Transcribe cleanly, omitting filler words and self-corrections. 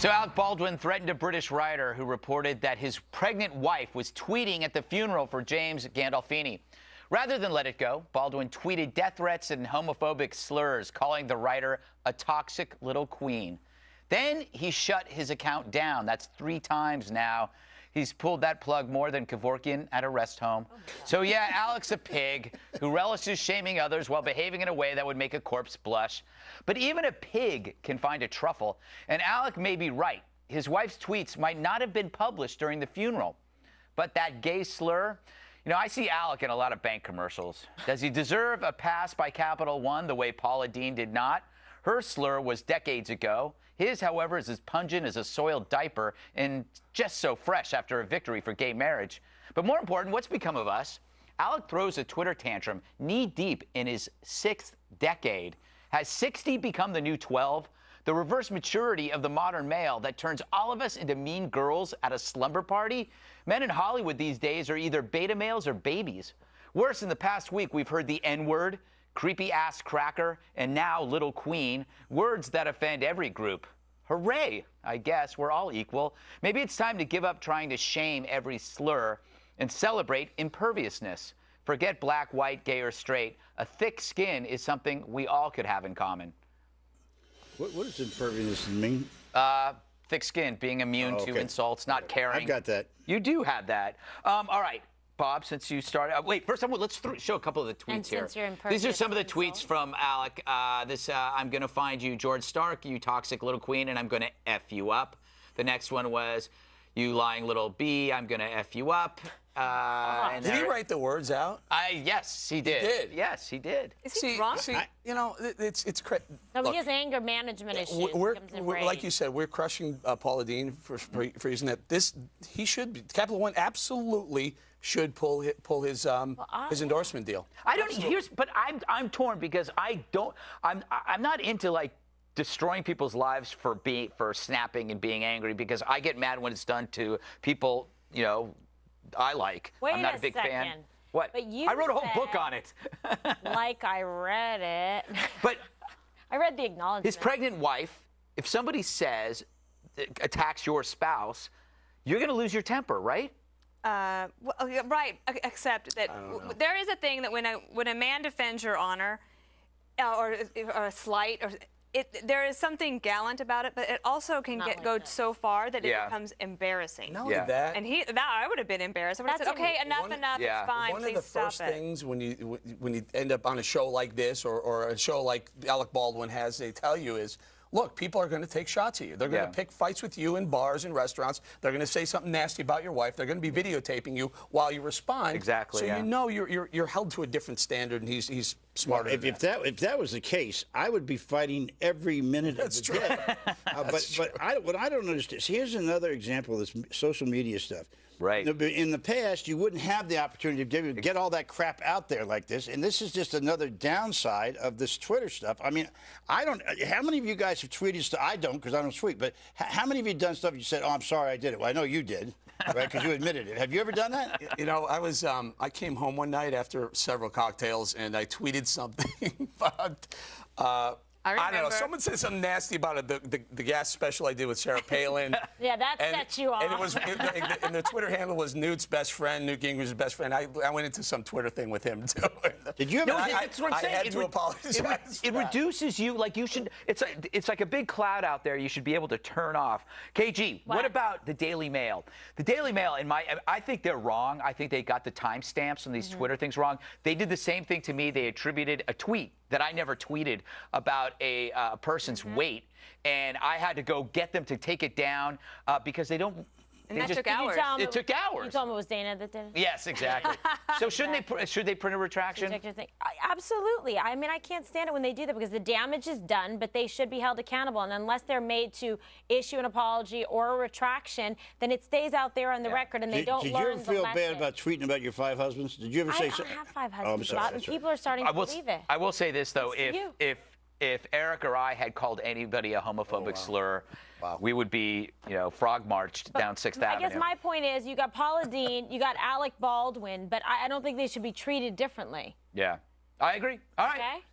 So Alec Baldwin threatened a British writer who reported that his pregnant wife was tweeting at the funeral for James Gandolfini. Rather than let it go, Baldwin tweeted death threats and homophobic slurs, calling the writer a toxic little queen. Then he shut his account down. That's 3 times now. He's pulled that plug more than Kevorkian at a rest home. So yeah, Alec's a pig who relishes shaming others while behaving in a way that would make a corpse blush. But even a pig can find a truffle. And Alec may be right. His wife's tweets might not have been published during the funeral. But that gay slur, you know, I see Alec in a lot of bank commercials. Does he deserve a pass by Capital One the way Paula Deen did not? Her slur was decades ago. His, however, is as pungent as a soiled diaper and just so fresh after a victory for gay marriage. But more important, what's become of us? Alec throws a Twitter tantrum knee-deep in his 6th decade. Has 60 become the new 12? The reverse maturity of the modern male that turns all of us into mean girls at a slumber party? Men in Hollywood these days are either beta males or babies. Worse, in the past week, we've heard the N-word, creepy ass cracker, and now little queen, words that offend every group. Hooray! I guess we're all equal. Maybe it's time to give up trying to shame every slur and celebrate imperviousness. Forget black, white, gay, or straight. A thick skin is something we all could have in common. What does imperviousness mean? Thick skin, being immune to insults, not caring. I've got that. You do have that. All right. Bob, since you started, wait, first let's show a couple of the tweets here. These are some of the tweets from Alec. I'm going to find you, George Stark, you toxic little queen, and I'm going to F you up. The next one was, you lying little bee, I'm going to F you up. Did he write the words out? Yes, he did. He did? Yes, he did. Is he drunk? You know, it's crazy. No, he has anger management issues. Like you said, we're crushing Paula Deen for using that. He should be. Capital One absolutely should pull his endorsement deal. But I'm torn because I'm not into like destroying people's lives for snapping and being angry, because I get mad when it's done to people, you know, I like. Wait I'm not a big fan. What? But I wrote a whole book on it. Like I read it. But I read the acknowledgement. His pregnant wife, if somebody attacks your spouse, you're going to lose your temper, right? Well, right, except that there is a thing that when a man defends your honor or a slight, there is something gallant about it, but it also can go so far that it becomes embarrassing. Not only that. And I would have been embarrassed. I would have said, okay, enough, it's fine, One of the first things when you end up on a show like this or a show like Alec Baldwin has, they tell you is, look, people are going to take shots at you. They're going to pick fights with you in bars and restaurants. They're going to say something nasty about your wife. They're going to be videotaping you while you respond. Exactly. So you know you're held to a different standard, and he's smarter. If that was the case, I would be fighting every minute of the day. But what I don't understand. See, here's another example of this social media stuff. Right. In the past, you wouldn't have the opportunity to get all that crap out there like this, and this is just another downside of this Twitter stuff. I mean, how many of you guys have tweeted stuff? I don't, because I don't tweet, but how many of you done stuff you said, oh, I'm sorry I did it? Well, I know you did, right, because you admitted it. Have you ever done that? You know, I came home one night after several cocktails, and I tweeted something about... I don't know. Someone said something nasty about the gas special I did with Sarah Palin. Yeah, that set you off. And it was, and the Twitter handle was Newt's best friend, Newt Gingrich's best friend. I went into some Twitter thing with him too. Did you ever? No, that's what I'm saying. I had to apologize. It reduces you. Like you should. It's like a big cloud out there. You should be able to turn off. KG, what about the Daily Mail? The Daily Mail, I think they're wrong. I think they got the timestamps on these Twitter things wrong. They did the same thing to me. They attributed a tweet that I never tweeted about a person's weight, and I had to go get them to take it down because they don't. And that took hours. It took hours. You told me it was Dana that did it? Yes, exactly. So should they print a retraction? Absolutely. I mean, I can't stand it when they do that because the damage is done, but they should be held accountable. And unless they're made to issue an apology or a retraction, then it stays out there on the record, and they don't learn the lesson. Did you ever feel bad about tweeting about your 5 husbands? Did you ever say so? I have 5 husbands, Oh, I'm sorry, and people are starting to believe it. I will say this, though. If Eric or I had called anybody a homophobic slur, we would be, frog marched down 6th Avenue. I guess my point is, you got Paula Deen, you got Alec Baldwin, but I don't think they should be treated differently. Yeah, I agree. All right. Okay?